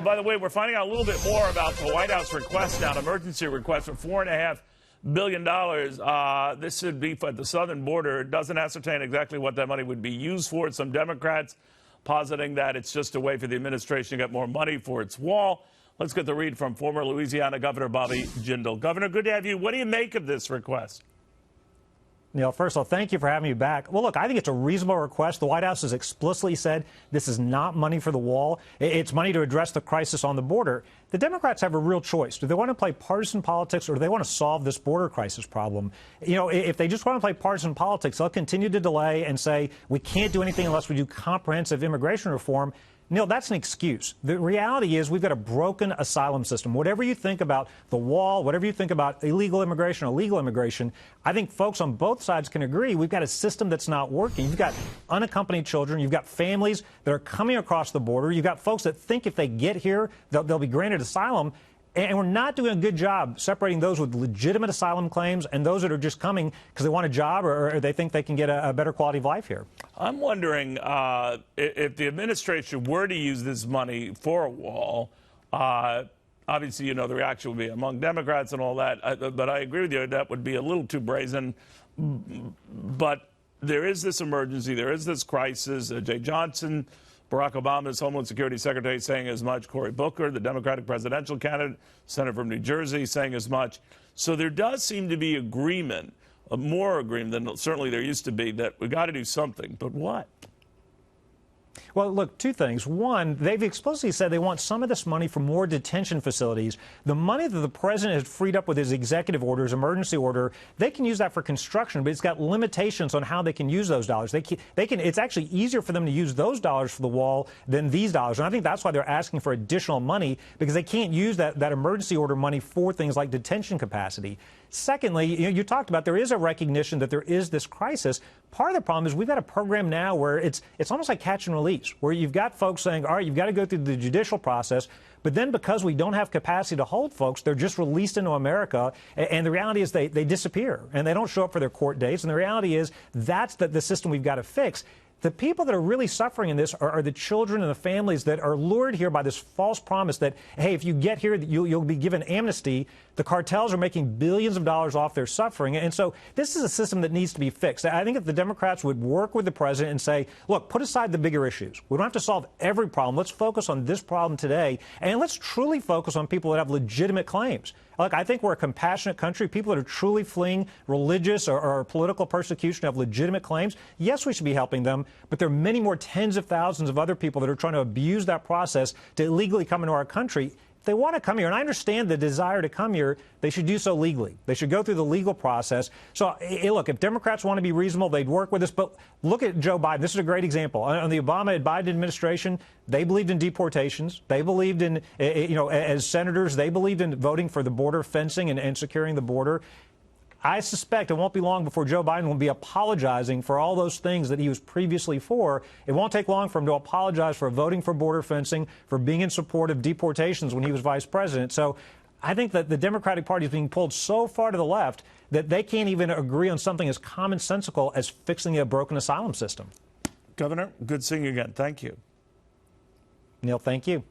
By the way, we're finding out a little bit more about the White House request now, an emergency request for $4.5 billion. This should be for the southern border. It doesn't ascertain exactly what that money would be used for. Some Democrats positing that it's just a way for the administration to get more money for its wall. Let's get the read from former Louisiana Governor Bobby Jindal. Governor, good to have you. What do you make of this request? Neil, first of all, thank you for having me back. Well, look, I think it's a reasonable request. The White House has explicitly said this is not money for the wall. It's money to address the crisis on the border. The Democrats have a real choice. Do they want to play partisan politics or do they want to solve this border crisis problem? You know, if they just want to play partisan politics, they'll continue to delay and say we can't do anything unless we do comprehensive immigration reform. Neil, that's an excuse. The reality is we've got a broken asylum system. Whatever you think about the wall, whatever you think about illegal immigration or legal immigration, I think folks on both sides can agree we've got a system that's not working. You've got unaccompanied children. You've got families that are coming across the border. You've got folks that think if they get here, they'll be granted asylum. And we're not doing a good job separating those with legitimate asylum claims and those that are just coming because they want a job or they think they can get a better quality of life here. I'm wondering if the administration were to use this money for a wall, obviously, you know, the reaction would be among Democrats and all that. But I agree with you, that would be a little too brazen. But there is this emergency. There is this crisis. Jay Johnson, Barack Obama's Homeland Security Secretary, saying as much. Cory Booker, the Democratic presidential candidate, senator from New Jersey, saying as much. So there does seem to be agreement, more agreement than certainly there used to be, that we got to do something. But what? Well, look, two things. One, they've explicitly said they want some of this money for more detention facilities. The money that the president has freed up with his executive orders, emergency order, they can use that for construction, but it's got limitations on how they can use those dollars. It's actually easier for them to use those dollars for the wall than these dollars. And I think that's why they're asking for additional money, because they can't use that emergency order money for things like detention capacity. Secondly, you talked about there is a recognition that there is this crisis. Part of the problem is we've got a program now where it's almost like catch and release, where you've got folks saying, all right, you've got to go through the judicial process. But then because we don't have capacity to hold folks, they're just released into America. And the reality is they disappear and they don't show up for their court dates. And the reality is that's the system we've got to fix. The people that are really suffering in this are the children and the families that are lured here by this false promise that, hey, if you get here, you'll be given amnesty. The cartels are making billions of dollars off their suffering. And so this is a system that needs to be fixed. I think if the Democrats would work with the president and say, look, put aside the bigger issues. We don't have to solve every problem. Let's focus on this problem today. And let's truly focus on people that have legitimate claims. Look, I think we're a compassionate country. People that are truly fleeing religious or political persecution have legitimate claims. Yes, we should be helping them, but there are many more tens of thousands of other people that are trying to abuse that process to illegally come into our country. If they want to come here, and I understand the desire to come here, they should do so legally. They should go through the legal process. So, look, if Democrats want to be reasonable, they'd work with us. But look at Joe Biden. This is a great example. On the Obama and Biden administration, they believed in deportations. They believed in, as senators, they believed in voting for the border fencing and securing the border. I suspect it won't be long before Joe Biden will be apologizing for all those things that he was previously for. It won't take long for him to apologize for voting for border fencing, for being in support of deportations when he was vice president. So I think that the Democratic Party is being pulled so far to the left that they can't even agree on something as commonsensical as fixing a broken asylum system. Governor, good seeing you again. Thank you. Neil, thank you.